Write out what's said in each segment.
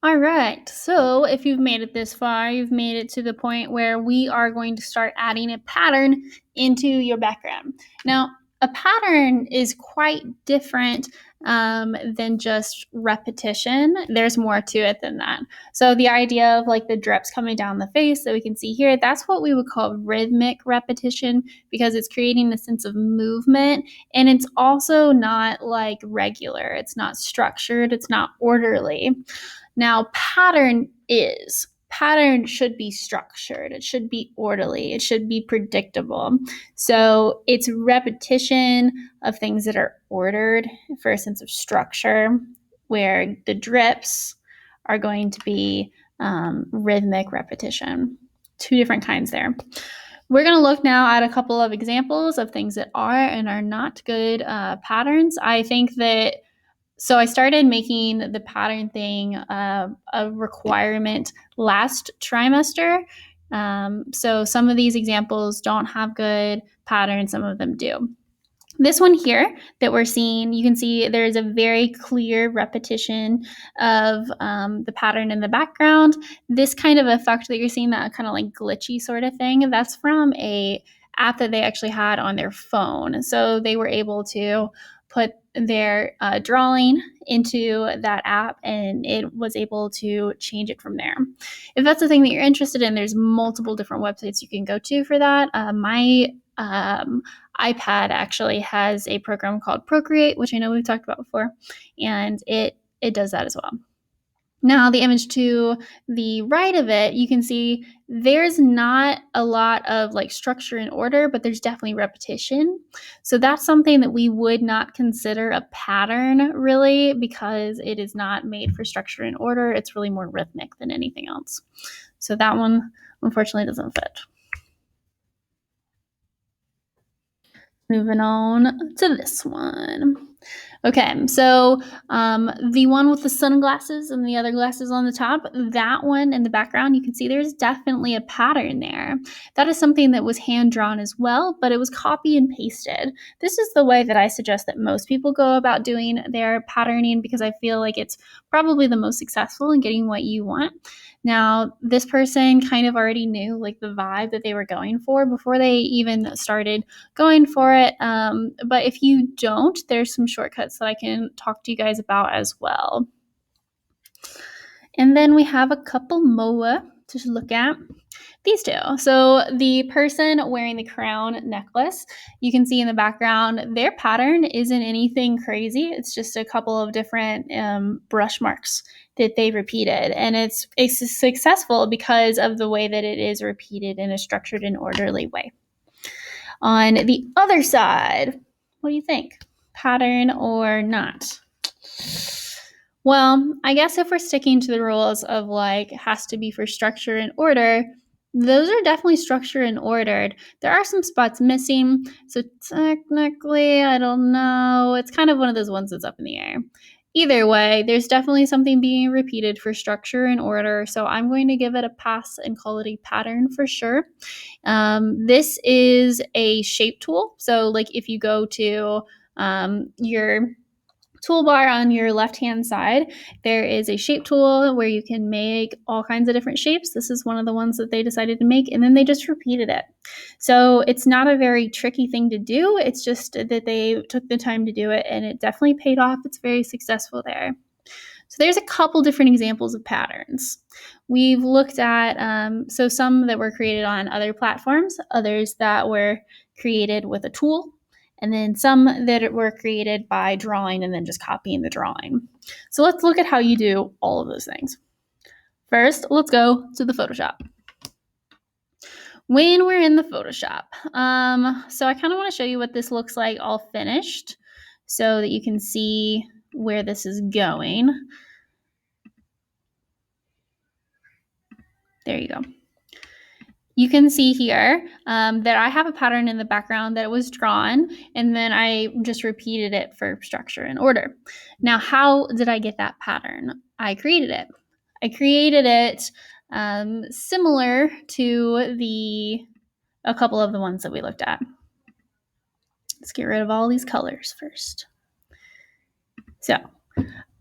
All right, so if you've made it this far, you've made it to the point where we are going to start adding a pattern into your background. Now, a pattern is quite different than just repetition. There's more to it than that. So the idea of like the drips coming down the face that we can see here, that's what we would call rhythmic repetition because it's creating a sense of movement, and it's also not like regular. It's not structured, it's not orderly. Now, pattern should be structured, it should be orderly, it should be predictable. So it's repetition of things that are ordered for a sense of structure, where the drips are going to be rhythmic repetition. Two different kinds there. We're going to look now at a couple of examples of things that are and are not good patterns. I think that so I started making the pattern thing a requirement last trimester. So some of these examples don't have good patterns, some of them do. This one here that we're seeing, you can see there's a very clear repetition of the pattern in the background. This kind of effect that you're seeing, that kind of like glitchy sort of thing, that's from a app that they actually had on their phone. So they were able to put their drawing into that app and it was able to change it from there. If that's the thing that you're interested in, there's multiple different websites you can go to for that. My iPad actually has a program called Procreate, which I know we've talked about before, and it does that as well. Now, the image to the right of it, you can see there's not a lot of like structure and order, but there's definitely repetition. So that's something that we would not consider a pattern really, because it is not made for structure and order. It's really more rhythmic than anything else. So that one unfortunately doesn't fit. Moving on to this one. Okay, so the one with the sunglasses and the other glasses on the top, that one in the background, you can see there's definitely a pattern there. That is something that was hand drawn as well, but it was copy and pasted. This is the way that I suggest that most people go about doing their patterning because I feel like it's probably the most successful in getting what you want. Now, this person kind of already knew like the vibe that they were going for before they even started going for it. But if you don't, there's some shortcuts that I can talk to you guys about as well. And then we have a couple more to look at. These two. So the person wearing the crown necklace, you can see in the background, their pattern isn't anything crazy. It's just a couple of different brush marks that they repeated. And it's successful because of the way that it is repeated in a structured and orderly way. On the other side, what do you think? Pattern or not? Well, I guess if we're sticking to the rules of like it has to be for structure and order, those are definitely structured and ordered. There are some spots missing, so technically, I don't know. It's kind of one of those ones that's up in the air. Either way, there's definitely something being repeated for structure and order, so I'm going to give it a pass and call it a pattern for sure. This is a shape tool, so like if you go to your toolbar on your left hand side, there is a shape tool where you can make all kinds of different shapes. This is one of the ones that they decided to make, and then they just repeated it. So it's not a very tricky thing to do. It's just that they took the time to do it, and it definitely paid off. It's very successful there. So there's a couple different examples of patterns. We've looked at so some that were created on other platforms, others that were created with a tool, and then some that were created by drawing and then just copying the drawing. So let's look at how you do all of those things. First, let's go to the Photoshop. When we're in the Photoshop, so I kind of want to show you what this looks like all finished so that you can see where this is going. There you go. You can see here that I have a pattern in the background that was drawn, and then I just repeated it for structure and order. Now, how did I get that pattern? I created it. I created it similar to a couple of the ones that we looked at. Let's get rid of all these colors first. So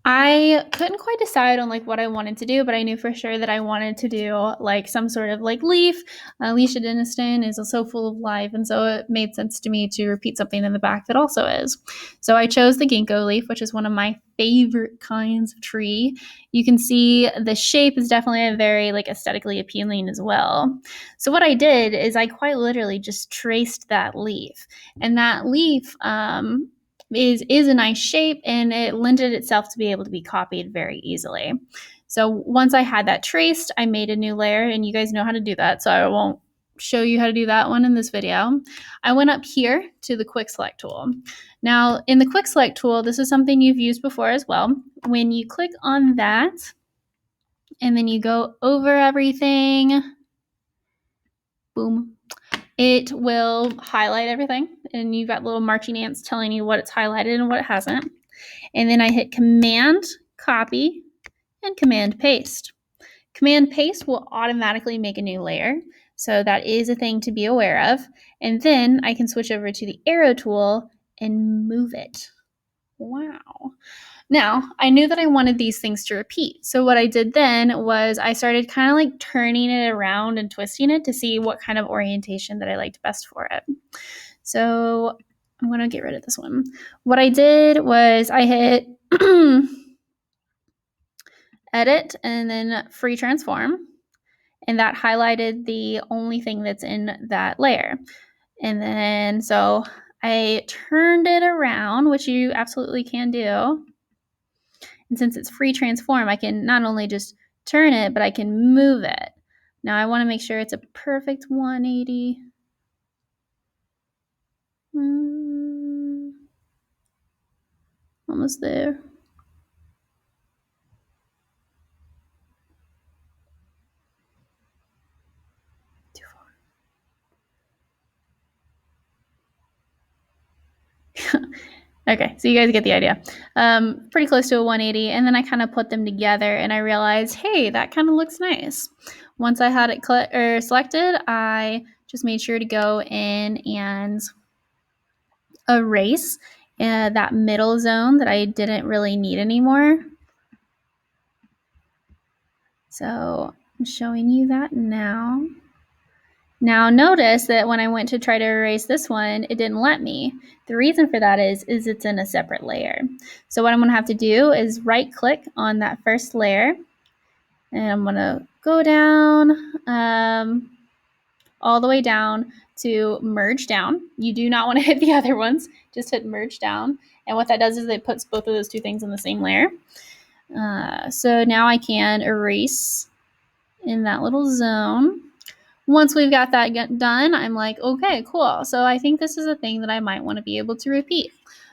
I couldn't quite decide on like what I wanted to do, but I knew for sure that I wanted to do like some sort of like leaf. Alicia Denniston is so full of life, and so it made sense to me to repeat something in the back that also is. So I chose the ginkgo leaf, which is one of my favorite kinds of tree. You can see the shape is definitely a very like aesthetically appealing as well. So what I did is I quite literally just traced that leaf, and that leaf is a nice shape, and it lended itself to be able to be copied very easily. So once I had that traced, I made a new layer, and you guys know how to do that, so I won't show you how to do that one in this video. I went up here to the quick select tool. Now in the quick select tool, this is something you've used before as well. When you click on that and then you go over everything, boom, it will highlight everything, and you've got little marching ants telling you what it's highlighted and what it hasn't. And then I hit Command Copy and Command Paste. Command Paste will automatically make a new layer, so that is a thing to be aware of. And then I can switch over to the arrow tool and move it. Wow. Now, I knew that I wanted these things to repeat. So what I did then was I started kind of like turning it around and twisting it to see what kind of orientation that I liked best for it. So I'm going to get rid of this one. What I did was I hit edit and then free transform. And that highlighted the only thing that's in that layer. And then so I turned it around, which you absolutely can do. And since it's free transform, I can not only just turn it, but I can move it. Now I want to make sure it's a perfect 180. Almost there. Too far. Okay, so you guys get the idea. Pretty close to a 180, and then I kind of put them together, and I realized, hey, that kind of looks nice. Once I had it selected, I just made sure to go in and erase that middle zone that I didn't really need anymore. So I'm showing you that now. Now notice that when I went to try to erase this one, it didn't let me. The reason for that is it's in a separate layer. So what I'm gonna have to do is right click on that first layer, and I'm gonna go down all the way down to merge down. You do not want to hit the other ones, just hit merge down. And what that does is it puts both of those two things in the same layer. So now I can erase in that little zone. Once we've got that done, I'm like, okay, cool. So I think this is a thing that I might want to be able to repeat.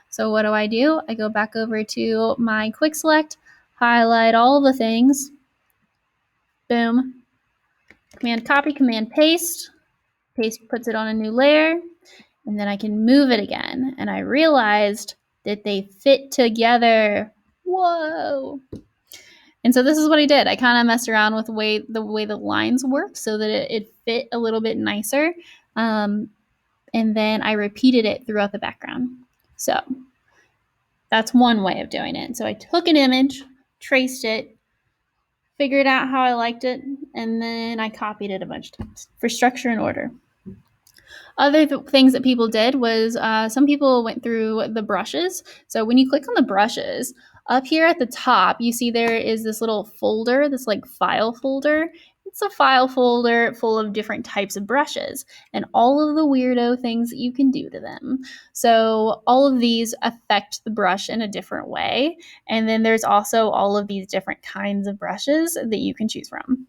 So what do? I go back over to my quick select, highlight all the things, boom, command copy, command paste, paste puts it on a new layer, and then I can move it again. And I realized that they fit together. Whoa. And so this is what I did. I kind of messed around with the way the lines work so that it fit a little bit nicer. And then I repeated it throughout the background. So that's one way of doing it. So I took an image, traced it, figured out how I liked it, and then I copied it a bunch of times for structure and order. Other things that people did was some people went through the brushes. So when you click on the brushes, up here at the top, you see there is this little folder, this like file folder. It's a file folder full of different types of brushes and all of the weirdo things that you can do to them. So all of these affect the brush in a different way. And then there's also all of these different kinds of brushes that you can choose from.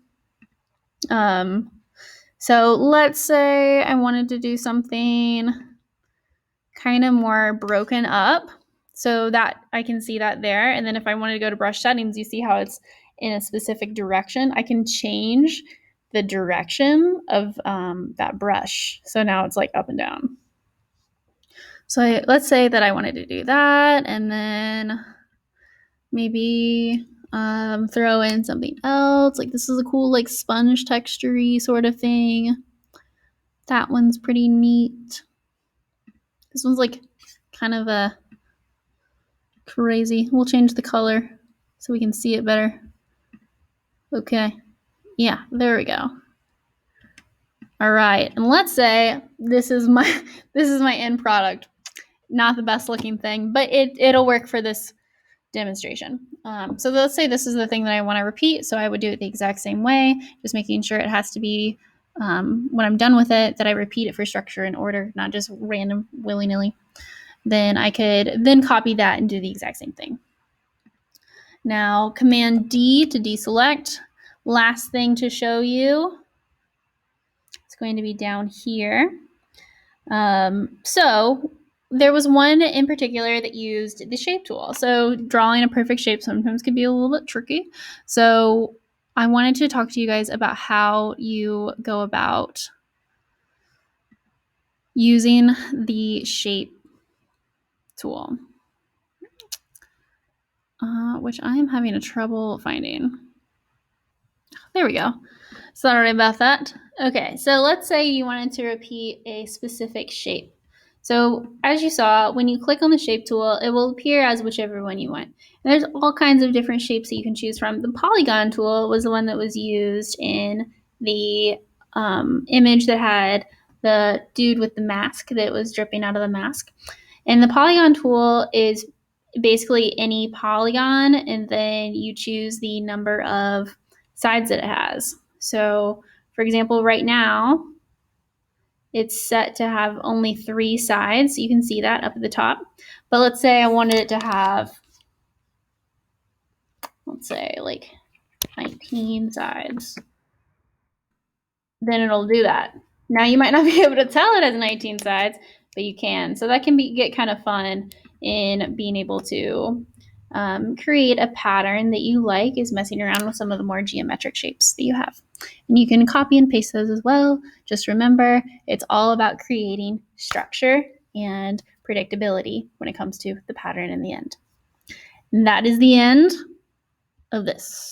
So let's say I wanted to do something kind of more broken up, so that I can see that there. And then if I wanted to go to brush settings, you see how it's in a specific direction. I can change the direction of that brush. So now it's like up and down. So let's say that I wanted to do that, and then maybe throw in something else. Like this is a cool like sponge texture-y sort of thing. That one's pretty neat. This one's like kind of a crazy. We'll change the color. so we can see it better. Okay. Yeah, there we go. All right. And let's say this is my end product. Not the best looking thing, but it'll work for this demonstration. So let's say this is the thing that I want to repeat. So I would do it the exact same way, just making sure it has to be, when I'm done with it, that I repeat it for structure and order, not just random willy-nilly. Then I could then copy that and do the exact same thing. Now, Command D to deselect. Last thing to show you, it's going to be down here. So there was one in particular that used the shape tool. So drawing a perfect shape sometimes can be a little bit tricky. So I wanted to talk to you guys about how you go about using the shape tool, which I am having a trouble finding. There we go. Sorry about that. Okay, so let's say you wanted to repeat a specific shape. So as you saw, when you click on the shape tool, it will appear as whichever one you want. And there's all kinds of different shapes that you can choose from. The polygon tool was the one that was used in the image that had the dude with the mask that was dripping out of the mask. And the polygon tool is basically any polygon, and then you choose the number of sides that it has. So, for example, right now, it's set to have only 3 sides. You can see that up at the top. But let's say I wanted it to have, let's say, like 19 sides. Then it'll do that. Now, you might not be able to tell it has 19 sides, but you can. So that can get kind of fun in being able to create a pattern that you like, is messing around with some of the more geometric shapes that you have. And you can copy and paste those as well. Just remember, it's all about creating structure and predictability when it comes to the pattern in the end. And that is the end of this.